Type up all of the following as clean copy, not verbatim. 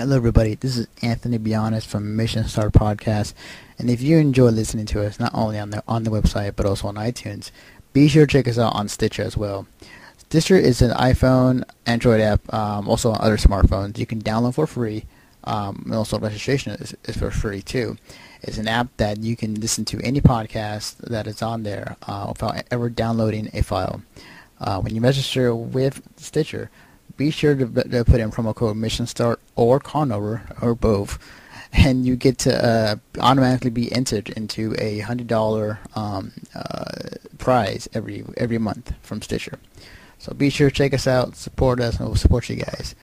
Hello, everybody. This is Anthony Bionis from Mission Start Podcast, and if you enjoy listening to us not only on the website but also on iTunes, be sure to check us out on Stitcher as well. Stitcher is an iPhone, Android app, also on other smartphones. You can download for free, and also registration is for free too. It's an app that you can listen to any podcast that is on there without ever downloading a file. When you register with Stitcher, be sure to put in promo code Mission Start or Conover or both, and you get to automatically be entered into a $100 prize every month from Stitcher. So be sure to check us out, support us, and we'll support you guys.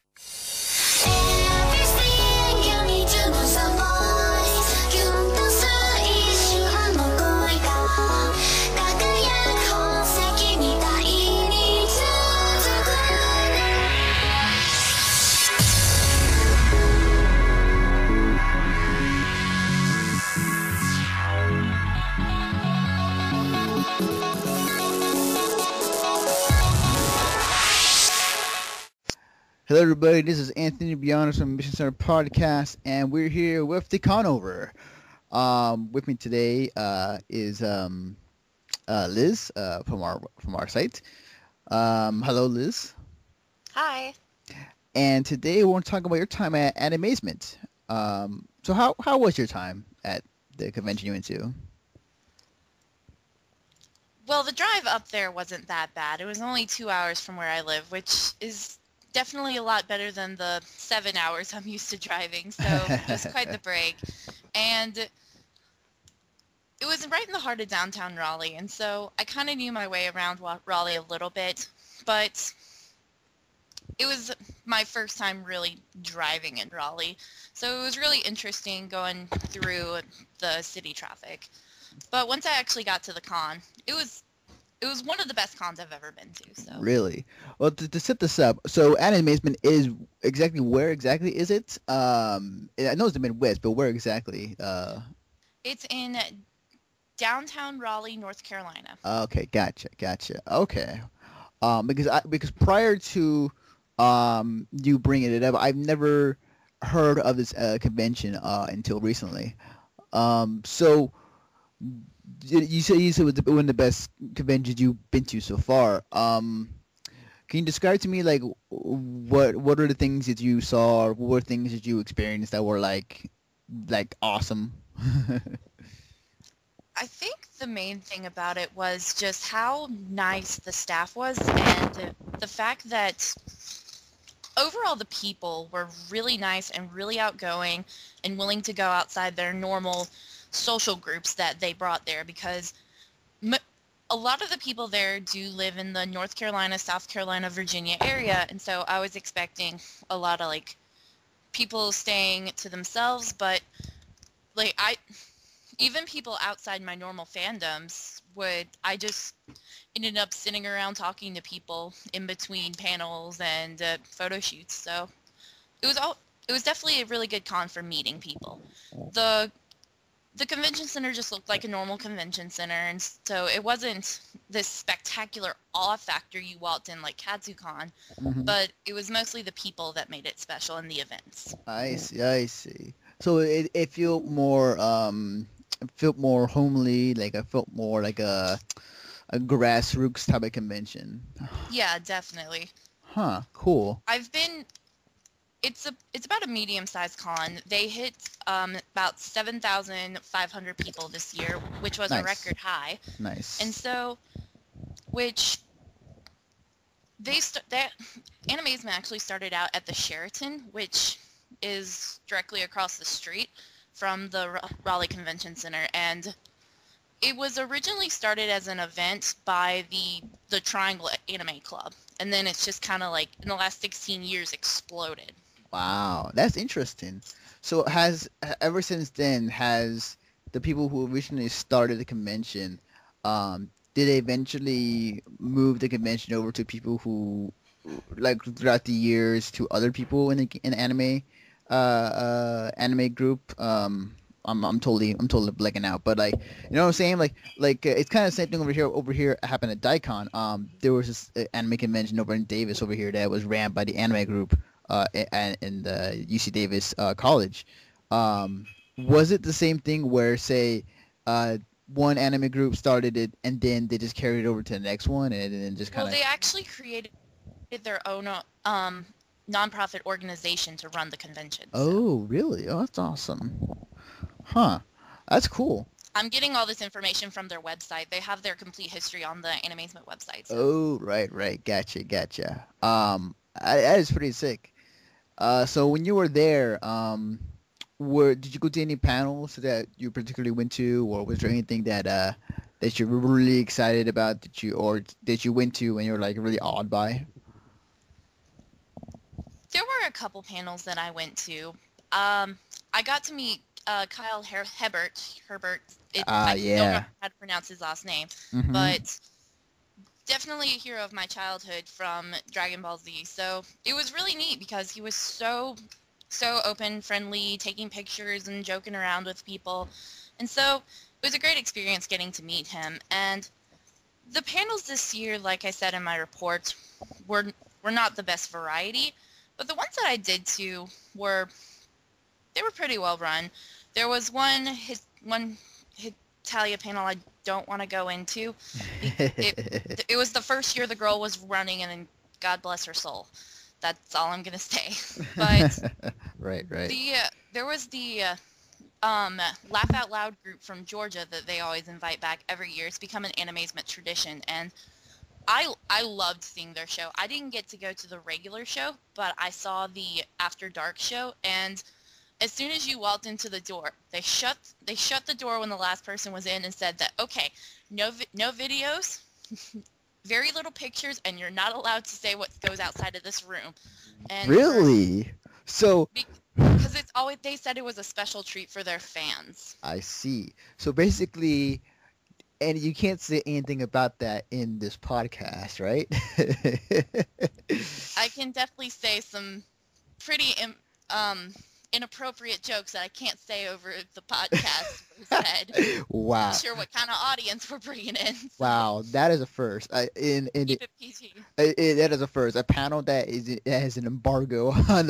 Hello, everybody. This is Anthony Bionis from Mission Center Podcast, and we're here with the Conover. With me today is Liz from our site. Hello, Liz. Hi. And today we want to talk about your time at Animzement. So how was your time at the convention you went to? Well, the drive up there wasn't that bad. It was only 2 hours from where I live, which is definitely a lot better than the 7 hours I'm used to driving, so it was quite the break. And it was right in the heart of downtown Raleigh, and so I kind of knew my way around Raleigh a little bit, but it was my first time really driving in Raleigh, so it was really interesting going through the city traffic. But once I actually got to the con, it was one of the best cons I've ever been to. So. Really? Well, to set this up, so Animzement is where exactly is it? I know it's the Midwest, but where exactly? It's in downtown Raleigh, North Carolina. Okay, gotcha. Okay, because prior to you bringing it up, I've never heard of this convention until recently. So. You said it was one of the best conventions you've been to so far. Can you describe to me like what are the things that you saw, or what were things that you experienced that were like awesome? I think the main thing about it was just how nice the staff was, and the fact that overall the people were really nice and really outgoing and willing to go outside their normal social groups that they brought there, because a lot of the people there do live in the North Carolina, South Carolina, Virginia area, and so I was expecting a lot of like people staying to themselves, but like even people outside my normal fandoms I just ended up sitting around talking to people in between panels and photo shoots, so it was definitely a really good con for meeting people. The convention center just looked like a normal convention center, and so it wasn't this spectacular awe factor you walked in like KatsuCon, but it was mostly the people that made it special and the events. I see. So it felt more homely, like I felt more like a grassroots type of convention. Yeah, definitely. Huh, cool. It's about a medium-sized con. They hit about 7,500 people this year, which was Nice. a record high. Nice. And so, that Animzement actually started out at the Sheraton, which is directly across the street from the Raleigh Convention Center, and it was originally started as an event by the Triangle Anime Club, and then it's just kind of like in the last 16 years exploded. Wow, that's interesting. So ever since then, has the people who originally started the convention, did they eventually move the convention over to people who, like throughout the years, to other people in the anime group? I'm totally blanking out, but like, you know what I'm saying? Like it's kind of the same thing over here. Over here happened at Daikon. There was this anime convention over in Davis over here that was ran by the anime group. in the UC Davis college. Was it the same thing where, say, uh, one anime group started it and then they just carried it over to the next one and then just Well, kind of... they actually created their own nonprofit organization to run the convention. So Oh, really? Oh, that's awesome. Huh. That's cool. I'm getting all this information from their website. They have their complete history on the Animazement website. So Oh, right, right. Gotcha, gotcha. That is pretty sick. So when you were there, did you go to any panels that you particularly went to, or was there anything that you were really excited about that you went to and you're like really awed by? there were a couple panels that I went to. I got to meet Kyle Herbert. I don't know Yeah. how to pronounce his last name, Mm-hmm. but definitely a hero of my childhood from Dragon Ball Z. So it was really neat because he was so open, friendly, taking pictures and joking around with people. And so it was a great experience getting to meet him. And the panels this year, like I said in my report, were were not the best variety, but the ones that I did to were they were pretty well run. There was one Hitalia panel I don't want to go into. It was the first year the girl was running, and then God bless her soul. That's all I'm gonna say. But Right, right. there was the Laugh Out Loud group from Georgia that they always invite back every year. It's become an Animazement tradition, and I loved seeing their show. I didn't get to go to the regular show, but I saw the After Dark show, and as soon as you walked into the door, they shut the door when the last person was in and said that, okay, no videos, very little pictures, and you're not allowed to say what goes outside of this room. And Really? So because it's always, they said it was a special treat for their fans. I see. So basically, and you can't say anything about that in this podcast, right? I can definitely say some pretty inappropriate jokes that I can't say over the podcast were said. Not Wow. sure what kind of audience we're bringing in, so Wow, that is a first. keep it PG. That is a first. A panel that has an embargo on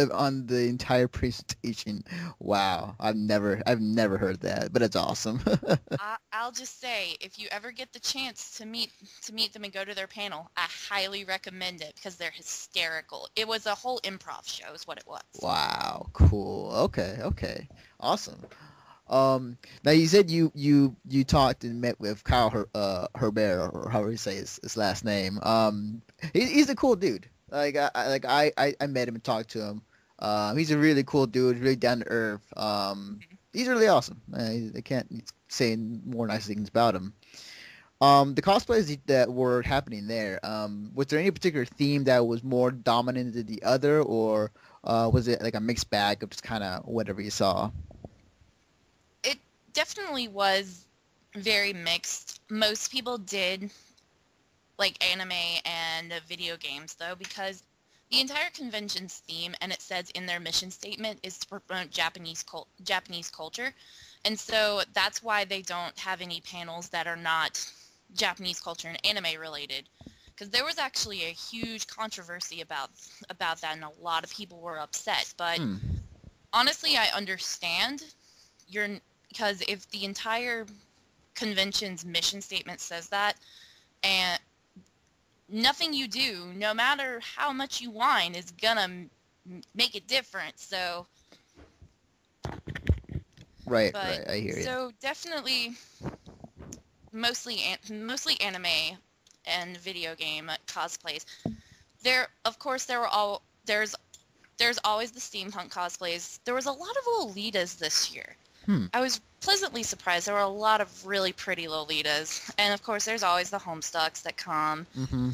the entire presentation. Wow, I've never heard that, but it's awesome. I'll just say, if you ever get the chance to meet them and go to their panel, I highly recommend it because they're hysterical. It was a whole improv show, is what it was. Wow, cool. Okay, okay, awesome. Now you said you talked and met with Kyle Herbert, or however you say his last name. He's a cool dude. I met him and talked to him. He's a really cool dude, really down to earth. He's really awesome. I can't say more nice things about him. The cosplays that were happening there, was there any particular theme that was more dominant than the other, or was it like a mixed bag of just kind of whatever you saw? It definitely was very mixed. Most people did like anime and video games, though, because the entire convention's theme, and it says in their mission statement, is to promote Japanese culture. And so that's why they don't have any panels that are not Japanese culture and anime related. Because there was actually a huge controversy about that, and a lot of people were upset. But Hmm. honestly, I understand. Because if the entire convention's mission statement says that, and nothing you do, no matter how much you whine, is gonna make it different. So, Right, but right. I hear you. so definitely mostly anime and video game cosplays. There, of course, there's always the steampunk cosplays. There was a lot of Lolitas this year. Hmm. I was pleasantly surprised. There were a lot of really pretty Lolitas, and of course, there's always the Homestucks that come. Mm-hmm.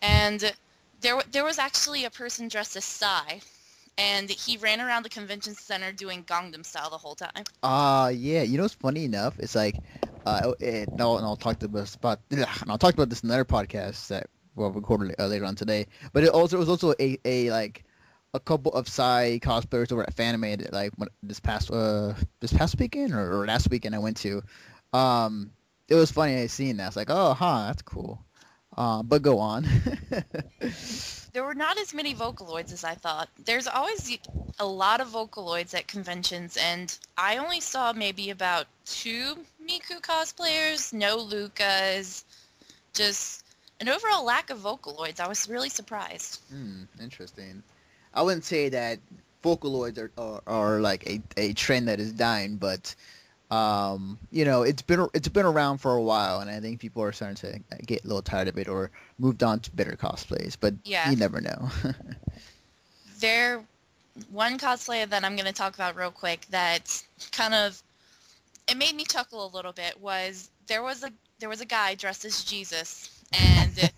And there was actually a person dressed as Psy, and he ran around the convention center doing Gangnam Style the whole time. Yeah. You know what's funny enough? It's like, no, and I'll talk to this about, and I'll talk about this in another podcast that we'll record later on today. But it was also like a couple of Psy cosplayers over at Fanime, like this past weekend or last weekend I went to. It was funny seeing that. It's like, oh, huh, that's cool. But go on. there were not as many Vocaloids as I thought. There's always a lot of Vocaloids at conventions, and I only saw maybe about 2 Miku cosplayers, no Lukas, just an overall lack of Vocaloids. I was really surprised. Interesting. I wouldn't say that Vocaloids are like a trend that is dying, but it's been around for a while, and I think people are starting to get a little tired of it or moved on to better cosplays. But Yeah, you never know. there one cosplay that I'm going to talk about real quick that kind of it made me chuckle a little bit was there was a guy dressed as Jesus, and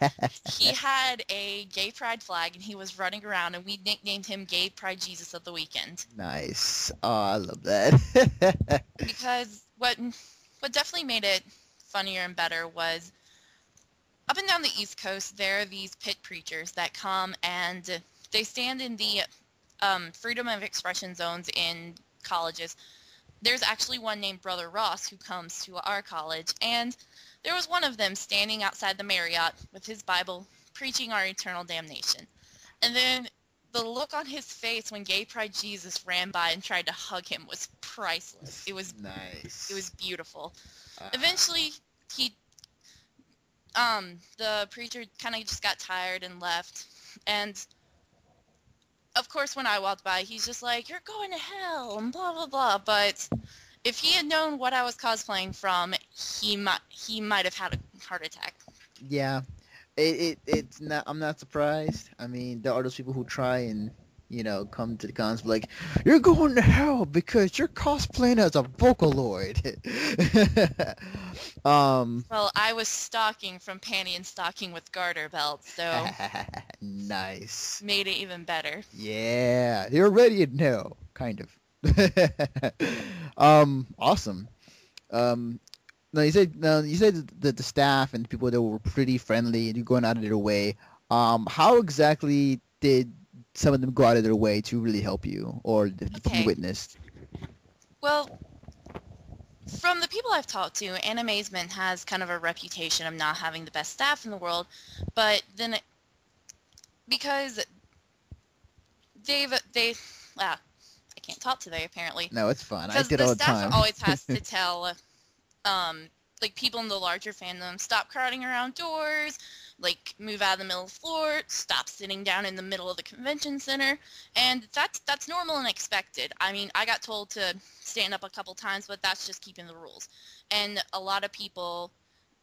he had a gay pride flag, and he was running around, and we nicknamed him Gay Pride Jesus of the Weekend. Nice. Oh, I love that. Because what definitely made it funnier and better was up and down the East Coast, there are these pit preachers that come and they stand in the freedom of expression zones in colleges. There's actually one named Brother Ross who comes to our college, and there was one of them standing outside the Marriott with his Bible preaching our eternal damnation. And then the look on his face when Gay Pride Jesus ran by and tried to hug him was priceless. It was Nice. it was beautiful. Eventually, the preacher kind of just got tired and left. And of course, when I walked by, he's just like, "You're going to hell," and blah blah blah. But if he had known what I was cosplaying from, he might have had a heart attack. Yeah. It's not. I'm not surprised. I mean, there are those people who try and come to the cons like, you're going to hell because you're cosplaying as a Vocaloid. Well, I was stalking from panty and stocking with garter belts, so Nice. made it even better. Yeah, you're ready to know, kind of. Awesome. Um, no, you said that the staff and people that were pretty friendly and you going out of their way. How exactly did some of them go out of their way to really help you, or from you Okay, witnessed? well, from the people I've talked to, Animzement has kind of a reputation of not having the best staff in the world, but then because they I can't talk today apparently, No, it's fun. I because did the all the staff time. always has to tell like people in the larger fandom, stop crowding around doors, like move out of the middle of the floor, stop sitting down in the middle of the convention center, and that's normal and expected. I mean, I got told to stand up a couple times, but that's just keeping the rules. And a lot of people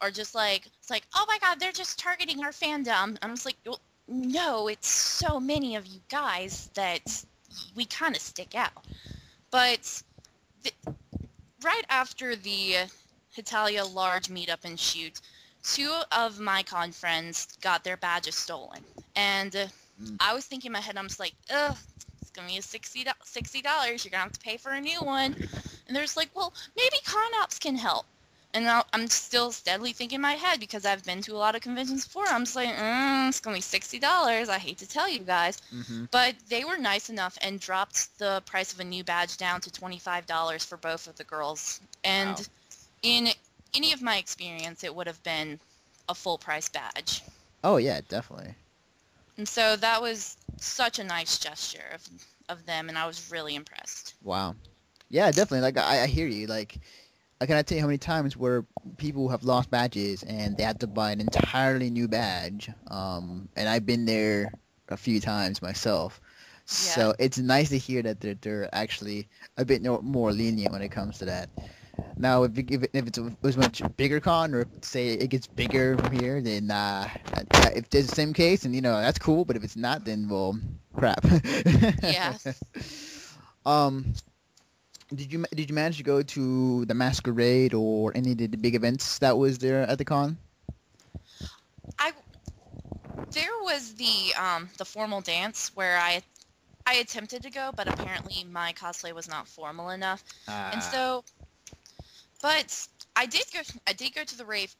are just like, it's like, oh my god, they're just targeting our fandom. And I'm just like, well, no, it's so many of you guys that we kind of stick out. But th- right after the Hitalia large meetup and shoot, 2 of my con friends got their badges stolen. And Mm. I was thinking in my head, I'm just like, ugh, it's going to be a $60. You're going to have to pay for a new one. And they're just like, well, maybe con ops can help. And now I'm still steadily thinking in my head because I've been to a lot of conventions before. I'm just like, it's going to be $60. I hate to tell you guys. Mm-hmm. But they were nice enough and dropped the price of a new badge down to $25 for both of the girls. And Wow. in any of my experience, it would have been a full price badge. Oh yeah, definitely. And so that was such a nice gesture of them, and I was really impressed. Wow. Yeah, definitely. Like I hear you. Like I cannot tell you how many times where people have lost badges and they had to buy an entirely new badge. And I've been there a few times myself. Yeah. So it's nice to hear that they're actually a bit more lenient when it comes to that. Now, if it's a much bigger con, or say it gets bigger from here, then if it's the same case, and that's cool. But if it's not, then well, crap. Yeah. Um, did you manage to go to the masquerade or any of the big events that was there at the con? There was the formal dance where I attempted to go, but apparently my cosplay was not formal enough. And so, but I did go to the rave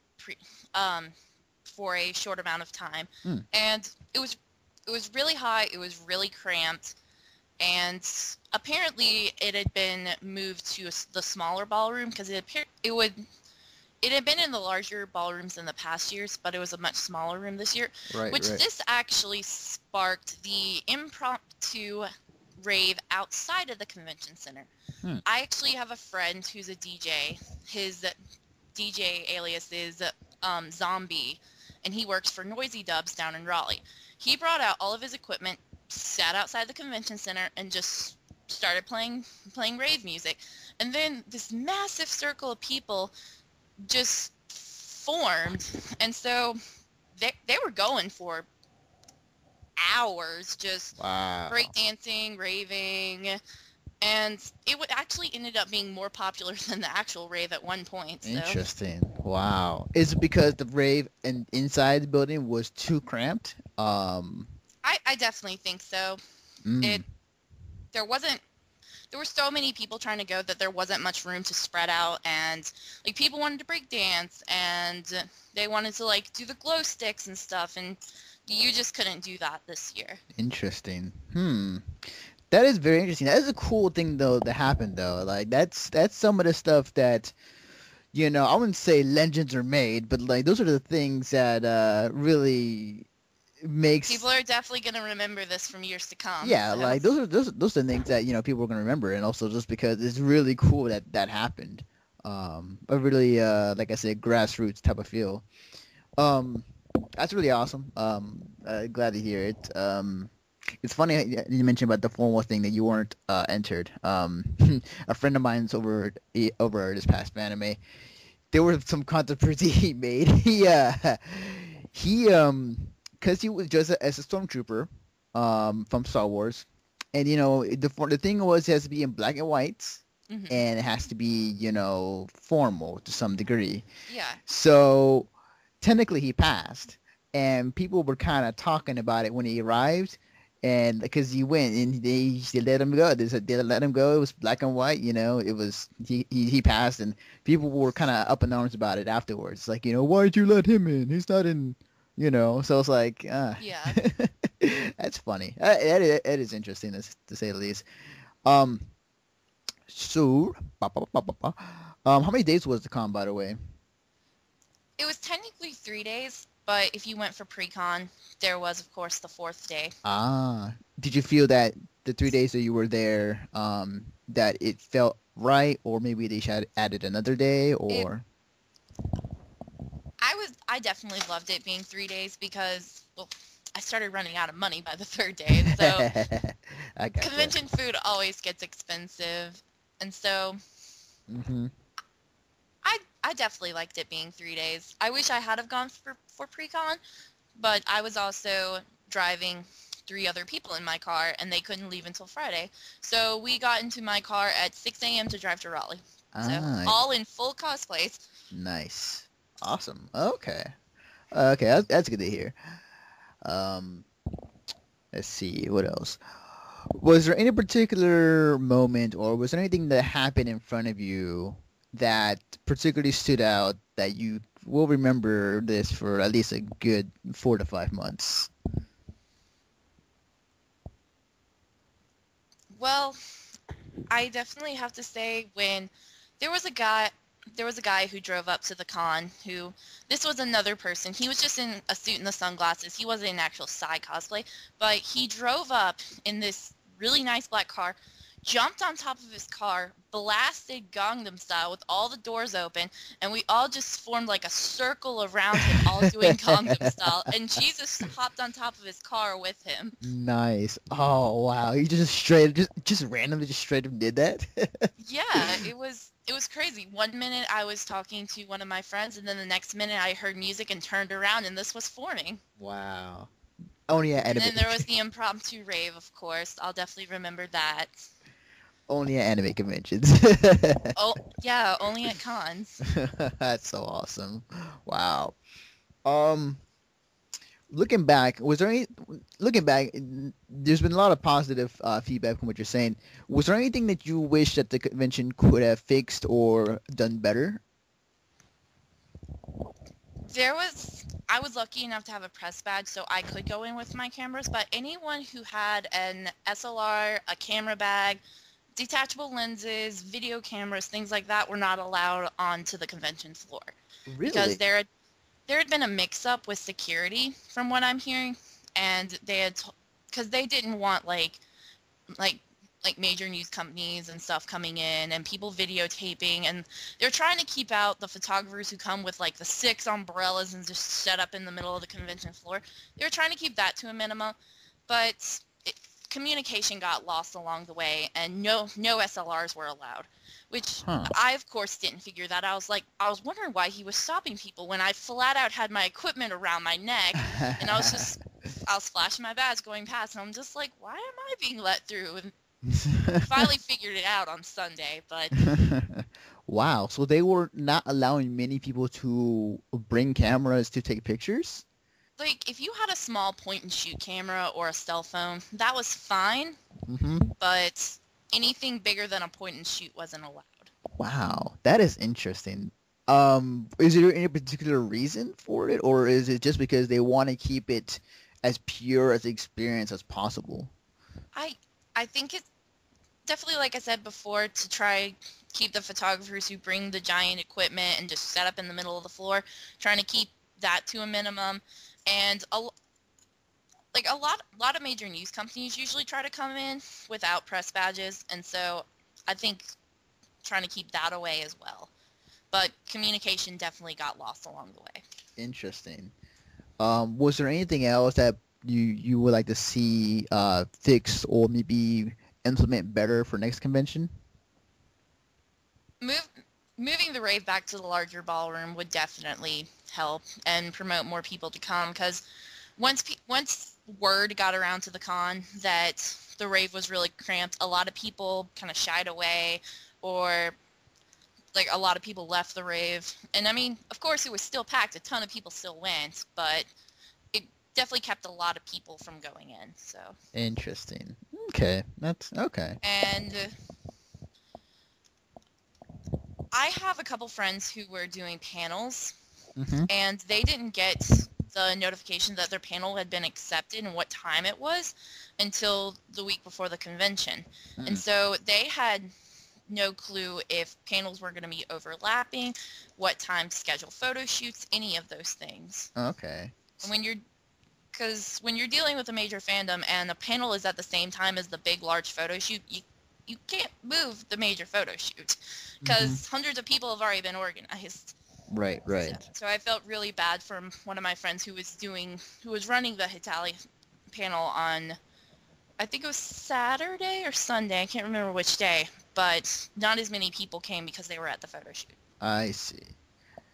for a short amount of time, and it was really hot. It was really cramped, and apparently it had been moved to the smaller ballroom because it it had been in the larger ballrooms in the past years, but it was a much smaller room this year, Right, which right. this actually sparked the impromptu rave outside of the convention center. Hmm. I actually have a friend who's a DJ. His DJ alias is Zombie, and he works for Noisy Dubs down in Raleigh. He brought out all of his equipment, sat outside the convention center, and just started playing rave music. And then this massive circle of people just formed, and so they were going for hours, just Wow. breakdancing, raving, and actually ended up being more popular than the actual rave at one point. So Interesting. Wow. Is it because the rave and inside the building was too cramped? I definitely think so. Mm, It there wasn't there were so many people trying to go that there wasn't much room to spread out, and like people wanted to break dance and they wanted to like do the glow sticks and stuff, and you just couldn't do that this year. interesting. Hmm. That is very interesting. That is a cool thing though that happened though. Like that's some of the stuff that I wouldn't say legends are made, but like those are the things that really makes People are definitely going to remember this from years to come. yeah, So like those are the things that people are gonna remember, and also just because it's really cool that that happened. A really like I said, grassroots type of feel. Um, that's really awesome. Glad to hear it. It's funny you mentioned about the formal thing that you weren't entered. A friend of mine's over this past anime. There was some controversy he made. He because he was just as a stormtrooper from Star Wars, and the thing was it has to be in black and white, mhm. and it has to be formal to some degree. Yeah. So technically he passed, and people were kind of talking about it when he arrived, and because he went and they let him go. They said they let him go. It was black and white. It was he passed, and people were kind of up in arms about it afterwards. Like why'd you let him in? He's not in. So it's like Yeah. that's funny. That is interesting to say the least. Um, so how many days was the con, by the way? It was technically 3 days, but if you went for pre-con, there was, of course, the fourth day. Ah, did you feel that the 3 days that you were there, that it felt right, or maybe they should added another day, It, or? I definitely loved it being 3 days because, well, I started running out of money by the third day, and so I gotcha. convention food always gets expensive, and so Hmm. I definitely liked it being 3 days. I wish I had have gone for pre-con, but I was also driving three other people in my car, and they couldn't leave until Friday. So we got into my car at 6 a.m. to drive to Raleigh. So Ah, all in full cosplays. nice, awesome. Okay, okay, that's good to hear. Um, let's see what else. Was there any particular moment, or was there anything that happened in front of you that particularly stood out that you will remember this for at least a good 4 to 5 months? Well, I definitely have to say when there was a guy there was a guy who drove up to the con who this was another person. He was just in a suit and the sunglasses. He wasn't in actual Psy cosplay, but he drove up in this really nice black car, jumped on top of his car, blasted Gangnam Style with all the doors open, and we all just formed like a circle around him, all doing Gangnam Style, and Jesus hopped on top of his car with him. Nice. Oh wow, you just straight just randomly just straight up did that? Yeah, it was crazy. One minute I was talking to one of my friends, and then the next minute I heard music and turned around, and this was forming. Wow. Only at And anime then there was the impromptu rave, of course. I'll definitely remember that. only at anime conventions. Oh, yeah, only at cons. That's so awesome. Wow. Um looking back, was there any looking back, there's been a lot of positive feedback from what you're saying. Was there anything that you wish that the convention could have fixed or done better? I was lucky enough to have a press badge, so I could go in with my cameras, but anyone who had an SLR, a camera bag, detachable lenses, video cameras, things like that were not allowed onto the convention floor because Really? there had been a mix-up with security, from what I'm hearing, and they had because they didn't want like major news companies and stuff coming in and people videotaping, and they're trying to keep out the photographers who come with like the 6 umbrellas and just set up in the middle of the convention floor. They were trying to keep that to a minimum, but communication got lost along the way, and no SLRs were allowed, which Huh. I of course didn't figure that. I was wondering why he was stopping people when I flat out had my equipment around my neck, and I was flashing my badge going past, and I'm just like, why am I being let through? And finally figured it out on Sunday, but Wow. So they were not allowing many people to bring cameras to take pictures? like if you had a small point and shoot camera or a cell phone, that was fine, Mm-hmm. but anything bigger than a point and shoot wasn't allowed. Wow. That is interesting. Is there any particular reason for it, or is it just because they want to keep it as pure as experience as possible? I I think it's definitely, like I said before, to try keep the photographers who bring the giant equipment and just set up in the middle of the floor, trying to keep that to a minimum. And like a lot of major news companies usually try to come in without press badges, and so I think trying to keep that away as well. But communication definitely got lost along the way. Interesting. Was there anything else that you would like to see fixed or maybe implement better for next convention? Move, moving the rave back to the larger ballroom would definitely help and promote more people to come, because once word got around to the con that the rave was really cramped, a lot of people kind of shied away, or like a lot of people left the rave. And I mean, of course, it was still packed. A ton of people still went, but it definitely kept a lot of people from going in. So, Interesting. Okay, that's okay. and I have a couple friends who were doing panels, Mm-hmm. and they didn't get the notification that their panel had been accepted and what time it was until the week before the convention. And Mm. so they had no clue if panels were going to be overlapping, what time to schedule photo shoots, any of those things. Okay. And when you're dealing with a major fandom and a panel is at the same time as the big large photo shoot, you can't move the major photo shoot Mm-hmm. because hundreds of people have already been organized. Right, So, right. so I felt really bad for one of my friends who was running the Hitali panel on, I think it was Saturday or Sunday, I can't remember which day, but not as many people came because they were at the photo shoot. I see.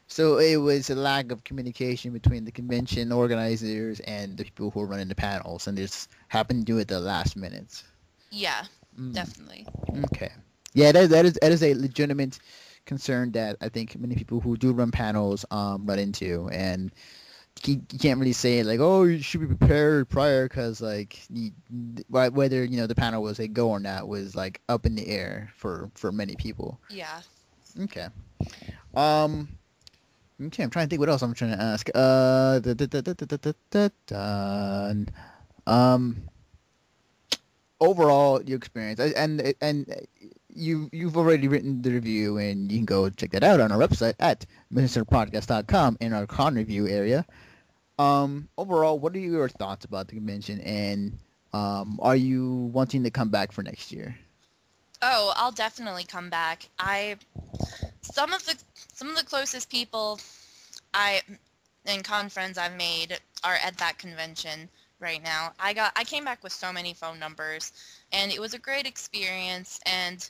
So it was a lack of communication between the convention organizers and the people who were running the panels, and just happened to do it at the last minute. Yeah, Mm. definitely. Okay. Yeah, that is a legitimate concern that I think many people who do run panels run into, and you can't really say like, oh, you should be prepared prior, because like whether the panel was a go or not was like up in the air for many people. Yeah. Okay. Um. Okay, I'm trying to think what else I'm trying to ask. Um, Overall, your experience, and you've already written the review, and you can go check that out on our website at ministerpodcast.com in our con review area. Overall, what are your thoughts about the convention, and are you wanting to come back for next year? Oh, I'll definitely come back. I some of the some of the closest people I and con friends I've made are at that convention right now. I came back with so many phone numbers, and it was a great experience, and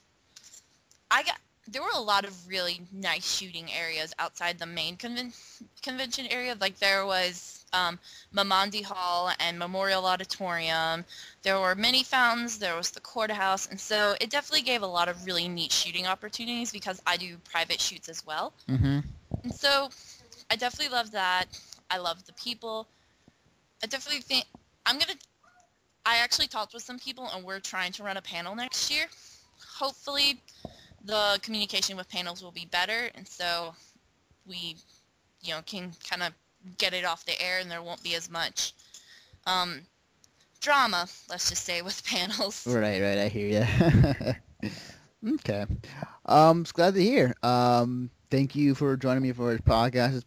I got there were a lot of really nice shooting areas outside the main convention area. Like there was Mamandi Hall and Memorial Auditorium. There were many fountains. There was the courthouse, and so it definitely gave a lot of really neat shooting opportunities because I do private shoots as well. Mm-hmm. And so I definitely love that. I love the people. I definitely think I'm gonna. I actually talked with some people, and we're trying to run a panel next year. Hopefully, the communication with panels will be better, and so we, can kind of get it off the air, and there won't be as much um, drama. Let's just say with panels. Right, right. I hear you. Okay. It's glad to hear. Thank you for joining me for this podcast.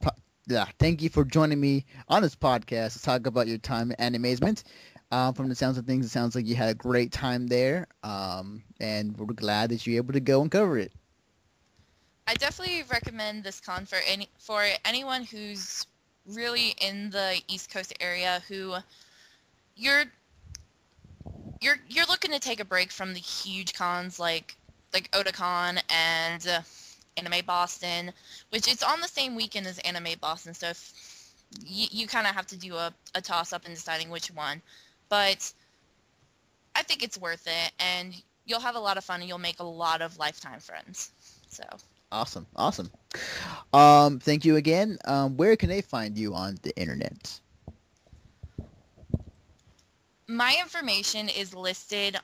Yeah, thank you for joining me on this podcast to talk about your time at Animazement. From the sounds of things, it sounds like you had a great time there. And we're glad that you're able to go and cover it. I definitely recommend this con for anyone who's really in the East Coast area who you're you're looking to take a break from the huge cons like Otakon and Anime Boston, which is on the same weekend as Anime Boston. So if you kind of have to do a toss up in deciding which one, but I think it's worth it, and you'll have a lot of fun, and you'll make a lot of lifetime friends. So. Awesome, awesome. Thank you again. Where can they find you on the internet? My information is listed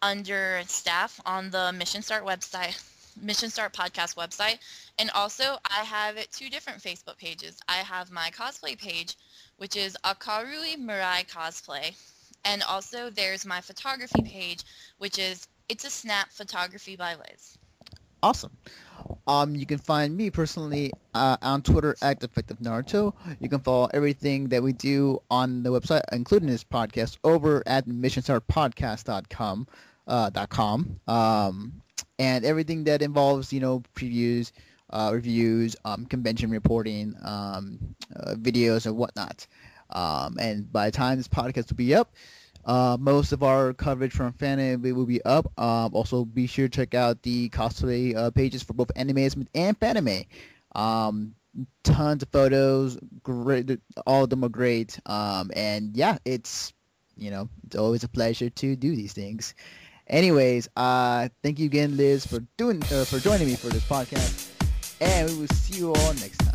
under staff on the Mission Start website, Mission Start podcast website. And also I have two different Facebook pages. I have my cosplay page, which is Akarui Mirai Cosplay. And also there's my photography page, which is It's a Snap Photography by Liz. Awesome. You can find me personally on Twitter at Defective Naruto. You can follow everything that we do on the website, including this podcast, over at missionstartpodcast.com. .com. And everything that involves, previews, reviews, convention reporting, videos and whatnot. And by the time this podcast will be up, most of our coverage from Fanime will be up. Also, be sure to check out the cosplay pages for both Animazement and Fanime. Tons of photos, great. All of them are great. And yeah, it's always a pleasure to do these things. Anyways, thank you again, Liz, for joining me for this podcast, and we will see you all next time.